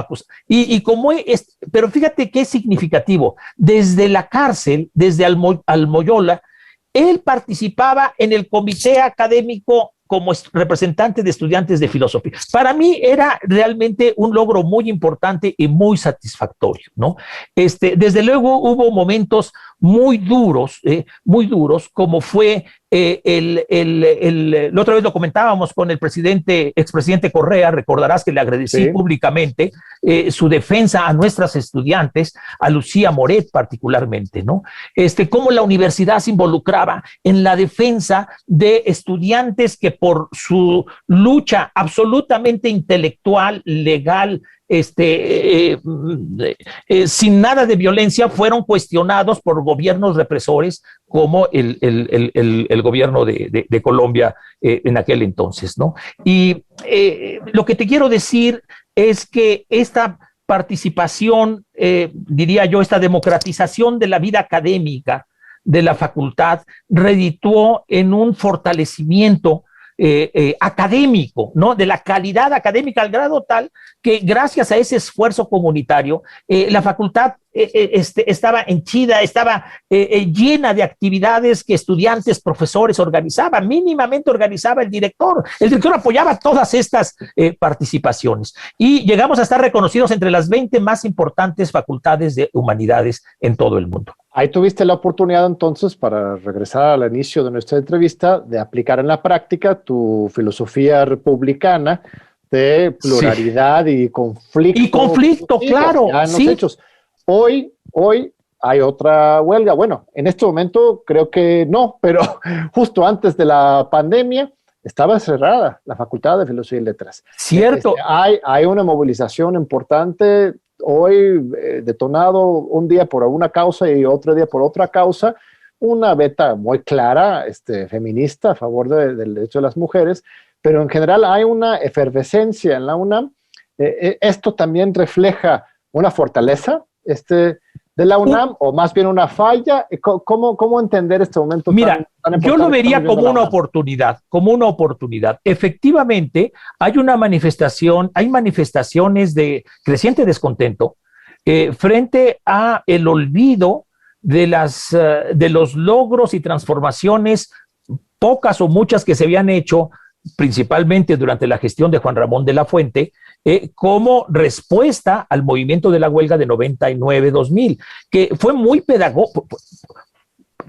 Pero fíjate qué significativo. Desde la cárcel, desde Almoyola, él participaba en el comité académico como representante de estudiantes de filosofía. Para mí era realmente un logro muy importante y muy satisfactorio, ¿no? Desde luego hubo momentos muy duros, como fue la otra vez lo comentábamos con el expresidente Correa, recordarás que le agradecí públicamente su defensa a nuestras estudiantes, a Lucía Moret particularmente, ¿no? Cómo la universidad se involucraba en la defensa de estudiantes que por su lucha absolutamente intelectual, legal, sin nada de violencia, fueron cuestionados por gobiernos represores como el gobierno de Colombia en aquel entonces, ¿no? Y lo que te quiero decir es que esta participación, diría yo, esta democratización de la vida académica de la facultad redituó en un fortalecimiento académico, ¿no? De la calidad académica al grado tal que gracias a ese esfuerzo comunitario, la facultad estaba henchida, estaba llena de actividades que estudiantes, profesores organizaban, mínimamente organizaba el director. El director apoyaba todas estas participaciones y llegamos a estar reconocidos entre las 20 más importantes facultades de humanidades en todo el mundo. Ahí tuviste la oportunidad entonces, para regresar al inicio de nuestra entrevista, de aplicar en la práctica tu filosofía republicana de pluralidad y conflicto. Y conflicto, claro. Ya en los hechos. Hoy hay otra huelga. Bueno, en este momento creo que no, pero justo antes de la pandemia estaba cerrada la Facultad de Filosofía y Letras. Cierto. Hay una movilización importante hoy, detonado un día por una causa y otro día por otra causa, una beta muy clara, feminista, a favor del derecho de las mujeres, pero en general hay una efervescencia en la UNAM. Esto también refleja una fortaleza de la UNAM, o más bien una falla. ¿Cómo entender este momento? Mira, tan yo lo vería como una oportunidad, Efectivamente, hay manifestaciones de creciente descontento frente a el olvido de los logros y transformaciones pocas o muchas que se habían hecho, principalmente durante la gestión de Juan Ramón de la Fuente, como respuesta al movimiento de la huelga de 99-2000, que fue muy pedagógico,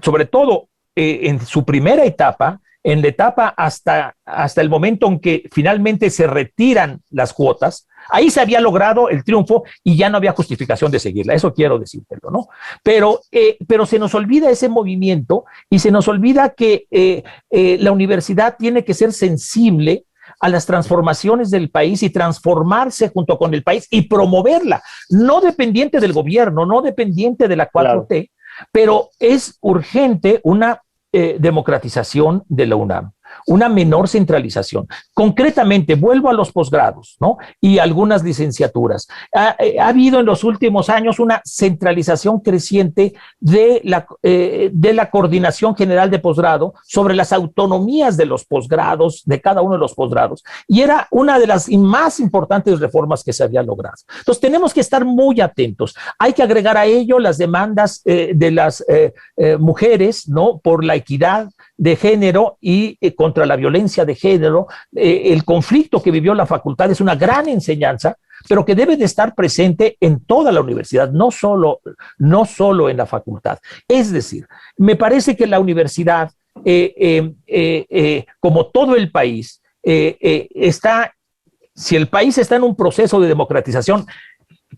sobre todo en su primera etapa, en la etapa hasta el momento en que finalmente se retiran las cuotas. Ahí se había logrado el triunfo y ya no había justificación de seguirla, eso quiero decírtelo, ¿no? Pero se nos olvida ese movimiento y se nos olvida que la universidad tiene que ser sensible a las transformaciones del país y transformarse junto con el país y promoverla, no dependiente del gobierno, no dependiente de la 4T, claro. Pero es urgente una democratización de la UNAM, una menor centralización. Concretamente, vuelvo a los posgrados, ¿no? Y algunas licenciaturas. Ha habido en los últimos años una centralización creciente de la Coordinación General de Posgrado sobre las autonomías de los posgrados, de cada uno de los posgrados. Y era una de las más importantes reformas que se había logrado. Entonces, tenemos que estar muy atentos. Hay que agregar a ello las demandas de las mujeres, ¿no? Por la equidad de género y contra la violencia de género. El conflicto que vivió la facultad es una gran enseñanza, pero que debe de estar presente en toda la universidad, no solo en la facultad. Es decir, me parece que la universidad, como todo el país, si el país está en un proceso de democratización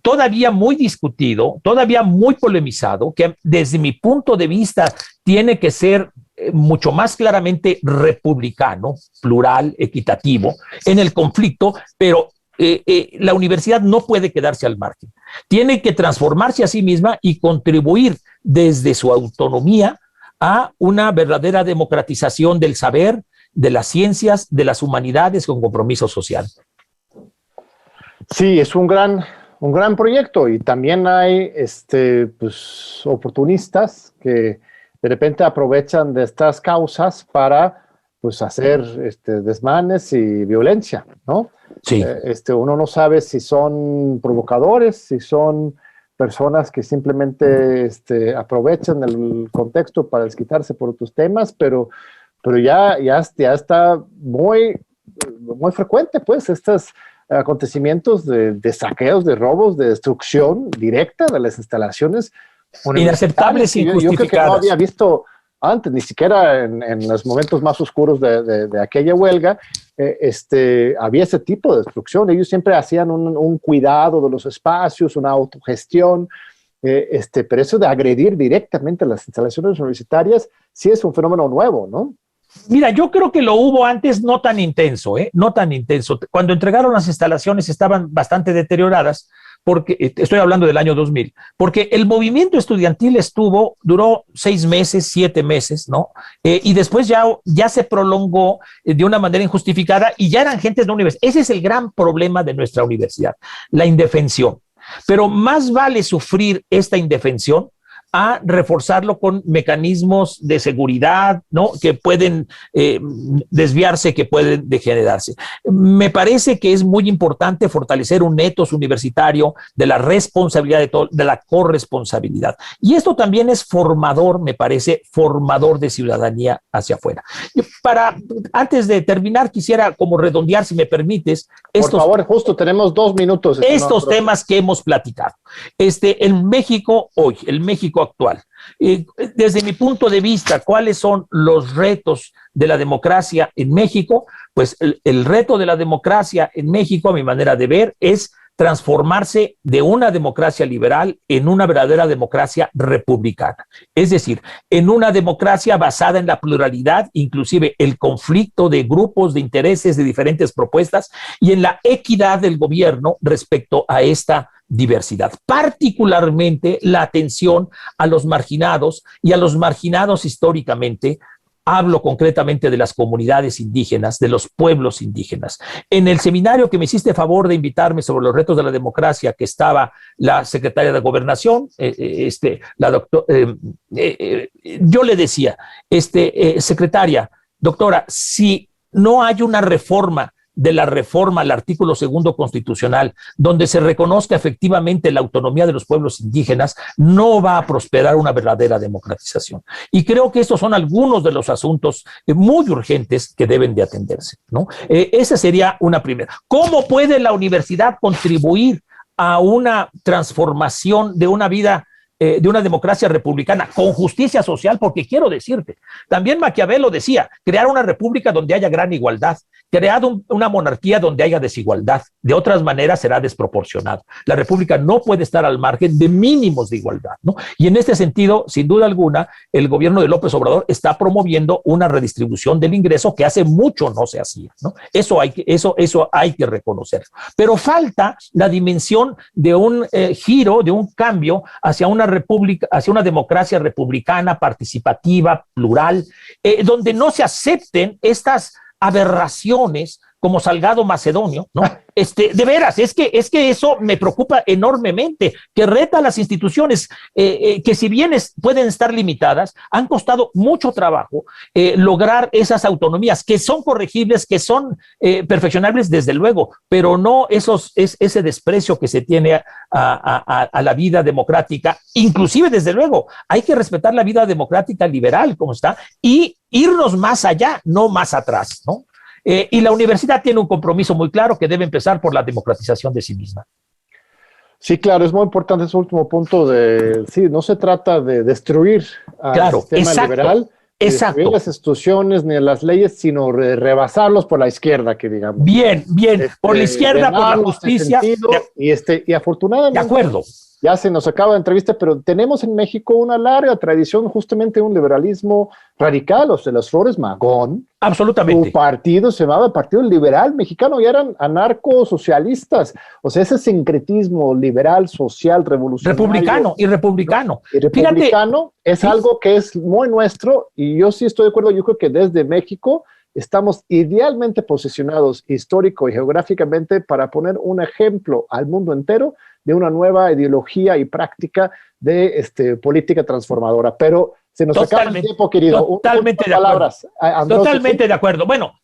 todavía muy discutido, todavía muy polemizado, que desde mi punto de vista tiene que ser mucho más claramente republicano, plural, equitativo, en el conflicto, pero la universidad no puede quedarse al margen. Tiene que transformarse a sí misma y contribuir desde su autonomía a una verdadera democratización del saber, de las ciencias, de las humanidades con compromiso social. Sí, es un gran proyecto y también hay pues, oportunistas que de repente aprovechan de estas causas para pues, hacer desmanes y violencia, ¿no? Sí. Uno no sabe si son provocadores, si son personas que simplemente aprovechan el contexto para desquitarse por otros temas, pero ya está muy frecuente, pues, estos acontecimientos de saqueos, de robos, de destrucción directa de las instalaciones inaceptables e injustificadas. Yo creo que no había visto antes, ni siquiera en los momentos más oscuros de aquella huelga, había ese tipo de destrucción. Ellos siempre hacían un cuidado de los espacios, una autogestión, pero eso de agredir directamente las instalaciones universitarias sí es un fenómeno nuevo, ¿no? Mira, yo creo que lo hubo antes, no tan intenso, no tan intenso. Cuando entregaron las instalaciones estaban bastante deterioradas, porque estoy hablando del año 2000, porque el movimiento estudiantil duró 6 meses, 7 meses, ¿no? Y después ya se prolongó de una manera injustificada y ya eran gentes de universidad. Ese es el gran problema de nuestra universidad, la indefensión. Pero más vale sufrir esta indefensión a reforzarlo con mecanismos de seguridad, ¿no? Que pueden desviarse, que pueden degenerarse. Me parece que es muy importante fortalecer un ethos universitario de la responsabilidad de la corresponsabilidad. Y esto también es formador, me parece, formador de ciudadanía hacia afuera. Antes de terminar, quisiera como redondear, si me permites. Por favor, justo tenemos 2 minutos. Estos temas que hemos platicado. El México hoy, el México actual. Desde mi punto de vista, ¿cuáles son los retos de la democracia en México? Pues el reto de la democracia en México, a mi manera de ver, es transformarse de una democracia liberal en una verdadera democracia republicana. Es decir, en una democracia basada en la pluralidad, inclusive el conflicto de grupos de intereses de diferentes propuestas y en la equidad del gobierno respecto a esta diversidad, particularmente la atención a los marginados y a los marginados históricamente. Hablo concretamente de las comunidades indígenas, de los pueblos indígenas. En el seminario que me hiciste favor de invitarme sobre los retos de la democracia, que estaba la secretaria de Gobernación, la doctora, yo le decía, secretaria, doctora, si no hay una reforma de la reforma al artículo 2 constitucional, donde se reconozca efectivamente la autonomía de los pueblos indígenas, no va a prosperar una verdadera democratización. Y creo que estos son algunos de los asuntos muy urgentes que deben de atenderse, ¿no? Esa sería una primera. ¿Cómo puede la universidad contribuir a una transformación de una vida, de una democracia republicana con justicia social? Porque quiero decirte, también Maquiavelo decía, crear una república donde haya gran igualdad, crear una monarquía donde haya desigualdad, de otras maneras será desproporcionado. La república no puede estar al margen de mínimos de igualdad, ¿no? Y en este sentido, sin duda alguna, el gobierno de López Obrador está promoviendo una redistribución del ingreso que hace mucho no se hacía, ¿no? Eso hay que reconocerlo. Pero falta la dimensión de un giro, de un cambio hacia una república, hacia una democracia republicana, participativa, plural, donde no se acepten estas aberraciones como Salgado Macedonio, ¿no? De veras, es que eso me preocupa enormemente, que reta a las instituciones que si bien pueden estar limitadas, han costado mucho trabajo lograr esas autonomías, que son corregibles, que son perfeccionables desde luego, pero no ese desprecio que se tiene a la vida democrática, inclusive desde luego, hay que respetar la vida democrática liberal como está y irnos más allá, no más atrás, ¿no? Y la universidad tiene un compromiso muy claro que debe empezar por la democratización de sí misma. Sí, claro, es muy importante ese último punto sí, no se trata de destruir al sistema liberal, destruir las instituciones ni las leyes, sino de rebasarlos por la izquierda, que digamos. Bien, por la izquierda, por la justicia. Y afortunadamente. De acuerdo. Ya se nos acaba la entrevista, pero tenemos en México una larga tradición justamente de un liberalismo radical, o sea, las Flores Magón. Absolutamente. Su partido se llamaba Partido Liberal Mexicano y eran anarcosocialistas. O sea, ese sincretismo liberal, social, revolucionario. Republicano. Y republicano fíjate, es algo que es muy nuestro y yo sí estoy de acuerdo. Yo creo que desde México estamos idealmente posicionados histórico y geográficamente para poner un ejemplo al mundo entero de una nueva ideología y práctica de política transformadora. Pero se nos acaba el tiempo, querido. Totalmente de acuerdo. Totalmente de acuerdo. Bueno,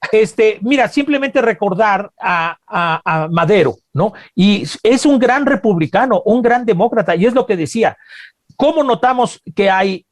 mira, simplemente recordar a Madero, ¿no? Y es un gran republicano, un gran demócrata, y es lo que decía. ¿Cómo notamos que hay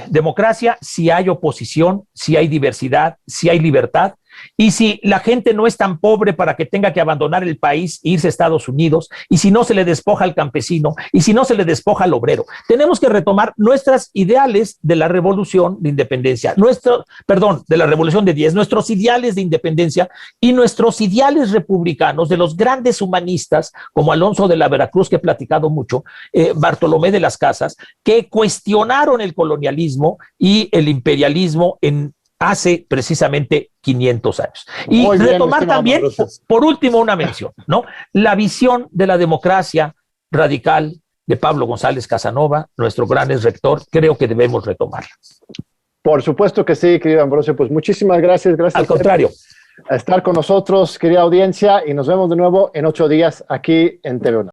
democracia? Si hay oposición, si hay diversidad, si hay libertad, y si la gente no es tan pobre para que tenga que abandonar el país e irse a Estados Unidos, y si no se le despoja al campesino, y si no se le despoja al obrero. Tenemos que retomar nuestros ideales de la revolución de independencia, de la revolución de 10, nuestros ideales de independencia y nuestros ideales republicanos de los grandes humanistas como Alonso de la Veracruz, que he platicado mucho, Bartolomé de las Casas, que cuestionaron el colonialismo y el imperialismo hace precisamente 500 años. Y muy retomar bien, también, por último, una mención, ¿no? La visión de la democracia radical de Pablo González Casanova, nuestro gran rector, creo que debemos retomarla. Por supuesto que sí, querido Ambrosio, pues muchísimas gracias. Gracias. Al contrario. A estar con nosotros, querida audiencia, y nos vemos de nuevo en 8 días aquí en TV1.